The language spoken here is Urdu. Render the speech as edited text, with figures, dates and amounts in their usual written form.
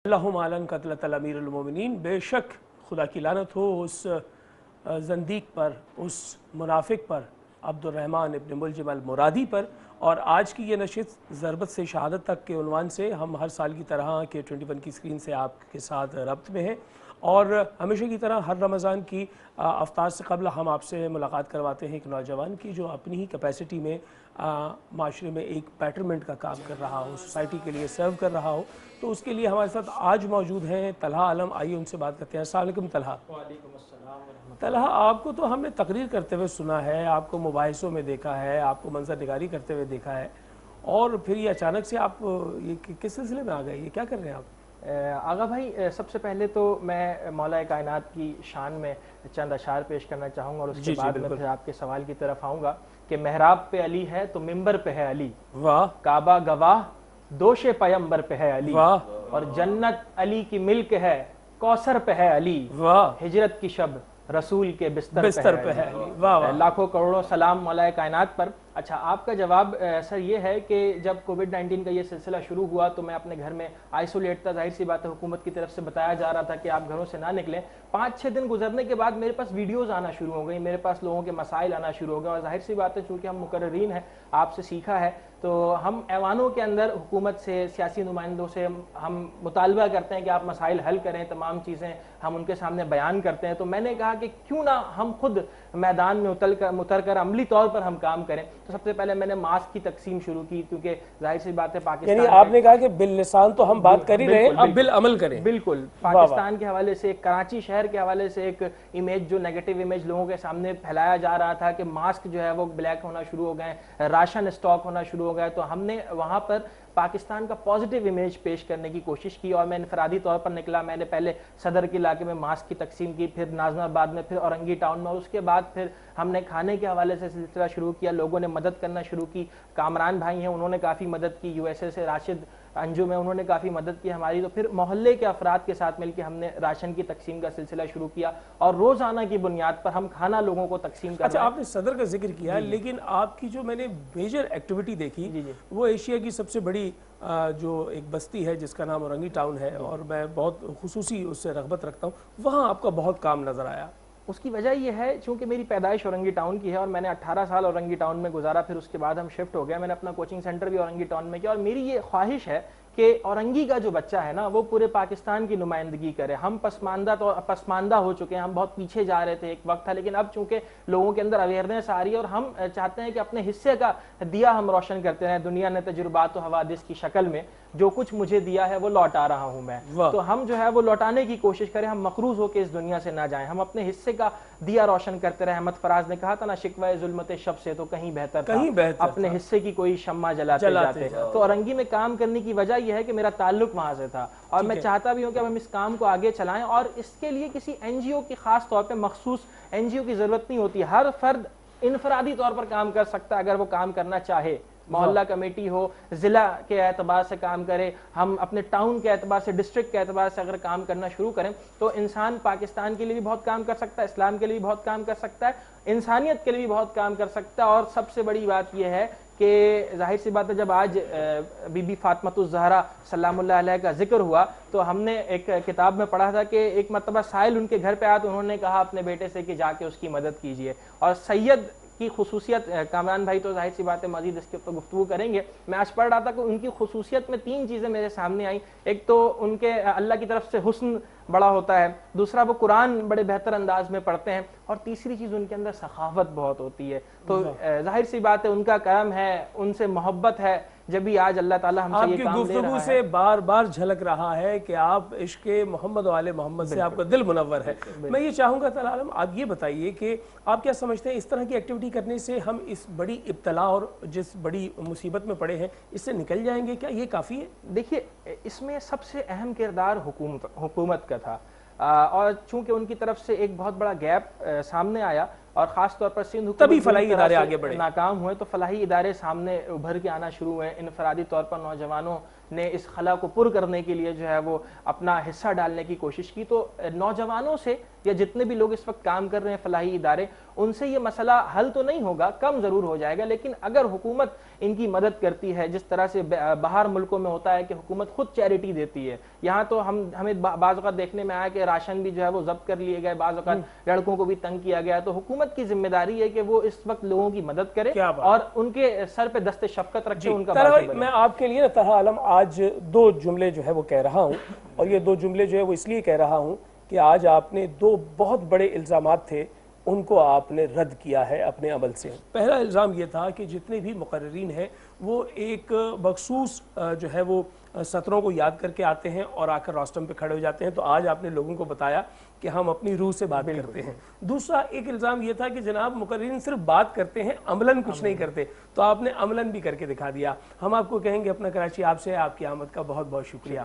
اللہم عالن قتلت الامیر المومنین، بے شک خدا کی لعنت ہو اس زندیق پر، اس منافق پر، عبد الرحمن ابن ملجم المرادی پر۔ اور آج کی یہ نشست ضربت سے شہادت تک کے عنوان سے ہم ہر سال کی طرح K21 کی اسکرین سے آپ کے ساتھ ربط میں ہیں، اور ہمیشہ کی طرح ہر رمضان کی افطار سے قبل ہم آپ سے ملاقات کرواتے ہیں ایک نوجوان کی جو اپنی ہی کیپیسٹی میں معاشرے میں ایک بیٹرمنٹ کا کام کر رہا ہو، سوسائٹی کے لیے سرو کر رہا ہو۔ تو اس کے لیے ہمارے ساتھ آج موجود ہیں طلحہ عالم۔ آئیے ان سے بات کرتے ہیں۔ السلام علیکم طلحہ۔ وعلیکم السلام ورحمۃ اللہ۔ طلحہ، آپ کو تو ہم نے تقریر کرتے ہوئے سنا ہے، آپ کو مباحثوں میں دیکھا ہے، آپ کو منظر نگاری کرتے ہوئے دیکھا ہے، اور پھر یہ اچانک سے آپ یہ کس سلسلے میں آ گئے؟ یہ کیا کر رہے ہیں آپ؟ آغا بھائی، سب سے پہلے تو میں مولا کائنات کی شان میں چند اشعار پیش کرنا چاہوں گا، اور اس کے بعد میں پھر آپ کے سوال کی طرف آؤں گا کہ محراب پہ علی ہے تو ممبر پہ ہے علی، واہ، کعبہ گواہ دوش پیمبر پہ ہے علی، واہ، اور جنت علی کی ملک ہے کوثر پہ ہے علی، واہ، ہجرت کی شب رسول کے بستر پہ ہے علی۔ واہ واہ، لاکھوں کروڑوں سلام مولا کائنات پر۔ اچھا، آپ کا جواب سر یہ ہے کہ جب کووڈ-19 کا یہ سلسلہ شروع ہوا تو میں اپنے گھر میں آئسولیٹ تھا۔ ظاہر سی بات ہے، حکومت کی طرف سے بتایا جا رہا تھا کہ آپ گھروں سے نہ نکلیں۔ 5-6 دن گزرنے کے بعد میرے پاس ویڈیوز آنا شروع ہو گئی، میرے پاس لوگوں کے مسائل آنا شروع ہو گئے، اور ظاہر سی بات ہے چونکہ ہم مقررین ہیں، آپ سے سیکھا ہے، تو ہم ایوانوں کے اندر حکومت سے، سیاسی نمائندوں سے ہم مطالبہ کرتے ہیں کہ آپ مسائل حل کریں، تمام چیزیں ہم ان کے سامنے بیان کرتے ہیں۔ تو میں نے کہا کہ کیوں نہ ہم خود میدان میں اتر کر عملی طور پر ہم کام کریں۔ تو سب سے پہلے میں نے ماسک کی تقسیم شروع کی، کیونکہ ظاہر سی بات ہے پاکستان، یعنی آپ نے کہا کہ باللسان تو ہم بات کر ہی رہے ہیں، اب بالعمل کریں۔ بالکل پاکستان کے حوالے سے، کراچی شہر کے حوالے سے ایک امیج، جو نیگیٹو امیج لوگوں کے سامنے پھیلایا جا رہا تھا کہ ماسک جو ہے وہ بلیک ہونا شروع ہو گئے، راشن اسٹاک ہونا شروع ہو گئے، تو ہم نے وہاں پر پاکستان کا پازیٹیو امیج پیش کرنے کی کوشش کی، اور میں انفرادی طور پر نکلا۔ میں نے پہلے صدر کے علاقے میں ماسک کی تقسیم کی، پھر ناظم آباد میں، پھر اورنگی ٹاؤن میں، اور اس کے بعد پھر ہم نے کھانے کے حوالے سے سلسلہ شروع کیا، لوگوں نے مدد کرنا شروع کی۔ کامران بھائی ہیں، انہوں نے کافی مدد کی، USA سے راشد انجم ہے، انہوں نے کافی مدد کی ہماری، تو پھر محلے کے افراد کے ساتھ مل کے ہم نے راشن کی تقسیم کا سلسلہ شروع کیا، اور روزانہ کی بنیاد پر ہم کھانا لوگوں کو تقسیم کر رہے ہیں۔ اچھا، آپ نے صدر کا ذکر کیا، لیکن آپ کی جو میں نے میجر ایکٹیویٹی دیکھی وہ ایشیا کی سب سے بڑی جو ایک بستی ہے جس کا نام اورنگی ٹاؤن ہے، اور میں بہت خصوصی اس سے رغبت رکھتا ہوں، وہاں آپ کا بہت کام نظر آیا۔ اس کی وجہ یہ ہے چونکہ میری پیدائش اورنگی ٹاؤن کی ہے، اور میں نے 18 سال اورنگی ٹاؤن میں گزارا، پھر اس کے بعد ہم شفٹ ہو گیا، میں نے اپنا کوچنگ سینٹر بھی اورنگی ٹاؤن میں کیا، اور میری یہ خواہش ہے کہ اورنگی کا جو بچہ ہے نا وہ پورے پاکستان کی نمائندگی کرے۔ ہم پسماندہ ہو چکے ہیں، ہم بہت پیچھے جا رہے تھے ایک وقت تھا، لیکن اب چونکہ لوگوں کے اندر اویئرنیس آ رہی ہے، اور ہم چاہتے ہیں کہ اپنے حصے کا دیا ہم روشن کرتے رہیں۔ دنیا نے تجربات و حوادث کی شکل میں جو کچھ مجھے دیا ہے وہ لوٹا رہا ہوں میں، تو ہم جو ہے وہ لوٹانے کی کوشش کریں، ہم مقروض ہو کے اس دنیا سے نہ جائیں، ہم اپنے حصے کا دیا روشن کرتے رہیں۔ احمد فراز نے کہا تھا نا، شکوہ ظلمت شب سے تو کہیں بہتر تھا اپنے حصے کی کوئی شمع جلاتے جاتے۔ تو اورنگی میں کام کرنے کی وجہ یہ ہے کہ میرا تعلق وہاں سے تھا، اور میں چاہتا بھی ہوں کہ اب ہم اس کام کو آگے چلائیں، اور اس کے لیے کسی NGO کی خاص طور پہ مخصوص NGO کی ضرورت نہیں ہوتی، ہر فرد انفرادی طور پر کام کر سکتا ہے اگر وہ کام کرنا چاہے۔ محلہ کمیٹی ہو، ضلع کے اعتبار سے کام کرے، ہم اپنے ٹاؤن کے اعتبار سے، ڈسٹرکٹ کے اعتبار سے اگر کام کرنا شروع کریں تو انسان پاکستان کے لیے بھی بہت کام کر سکتا ہے، اسلام کے لیے بھی بہت کام کر سکتا ہے، انسانیت کے لیے بھی بہت کام کر سکتا ہے۔ اور سب سے بڑی بات یہ ہے کہ ظاہر سی بات ہے، جب آج بی بی فاطمۃ الزہرا سلام اللہ علیہ کا ذکر ہوا تو ہم نے ایک کتاب میں پڑھا تھا کہ ایک مرتبہ سائل ان کے گھر پہ آیا تو انہوں نے کہا اپنے بیٹے سے کہ جا کے اس کی مدد کیجئے۔ اور سید کی خصوصیت، کامران بھائی تو ظاہر سی بات ہے مزید اس کے اوپر گفتگو کریں گے، میں آج پڑھ رہا تھا کہ ان کی خصوصیت میں 3 چیزیں میرے سامنے آئیں۔ ایک تو ان کے اللہ کی طرف سے حسن بڑا ہوتا ہے، دوسرا وہ قرآن بڑے بہتر انداز میں پڑھتے ہیں، اور تیسری چیز ان کے اندر سخاوت بہت ہوتی ہے۔ تو ظاہر سی بات ہے ان کا کرم ہے، ان سے محبت ہے، جب بھی آج اللہ تعالیٰ ہم سے یہ کام لے رہا ہے۔ آپ کی گفتگو سے بار بار جھلک رہا ہے کہ آپ عشق محمد و آل محمد سے آپ کا دل منور ہے۔ میں یہ چاہوں گا طلحہ عالم، آپ یہ بتائیے کہ آپ کیا سمجھتے ہیں اس طرح کی ایکٹیویٹی کرنے سے ہم اس بڑی ابتلا اور جس بڑی مصیبت میں پڑے ہیں اس سے نکل جائیں گے؟ کیا یہ کافی ہے؟ دیکھیے، اس میں سب سے اہم کردار حکومت کا تھا، اور چونکہ ان کی طرف سے ایک بہت بڑا گیپ سامنے آیا، اور خاص طور پر سندھ حکومت تبھی فلاحی ادارے آگے بڑھے، ناکام ہوئے تو فلاحی ادارے سامنے ابھر کے آنا شروع ہوئے. انفرادی طور پر نوجوانوں نے اس خلا کو پر کرنے کے لیے جو ہے وہ اپنا حصہ ڈالنے کی کوشش کی. تو نوجوانوں سے یا جتنے بھی لوگ اس وقت کام کر رہے ہیں فلاحی ادارے، ان سے یہ مسئلہ حل تو نہیں ہوگا، کم ضرور ہو جائے گا، لیکن اگر حکومت ان کی مدد کرتی ہے جس طرح سے باہر ملکوں میں ہوتا ہے کہ حکومت خود چیریٹی دیتی ہے، یہاں تو ہمیں بعض اوقات دیکھنے میں آیا کہ راشن بھی جو ہے وہ ضبط کر لیے گئے، بعض اوقات لڑکوں کو بھی تنگ کیا گیا. تو حکومت کی ذمہ داری ہے کہ وہ اس وقت لوگوں کی مدد کرے اور ان کے سر پہ دست شفقت رکھے. ان کا میں آپ کے لیے نا طاہر عالم آج دو جملے جو ہے وہ کہہ رہا ہوں، اور یہ دو جملے جو ہے وہ اس لیے کہہ رہا ہوں کہ آج آپ نے دو بہت بڑے الزامات تھے ان کو آپ نے رد کیا ہے اپنے عمل سے. پہلا الزام یہ تھا کہ جتنے بھی مقررین ہیں وہ ایک مخصوص جو ہے وہ سطروں کو یاد کر کے آتے ہیں اور آ کر روسٹم پہ کھڑے ہو جاتے ہیں. تو آج آپ نے لوگوں کو بتایا کہ ہم اپنی روح سے بات کرتے ہیں. دوسرا ایک الزام یہ تھا کہ جناب مقررین صرف بات کرتے ہیں، عملاً کچھ نہیں کرتے. تو آپ نے عملاً بھی کر کے دکھا دیا. ہم آپ کو کہیں گے اپنا کراچی آپ سے، آپ کی آمد کا بہت بہت شکریہ.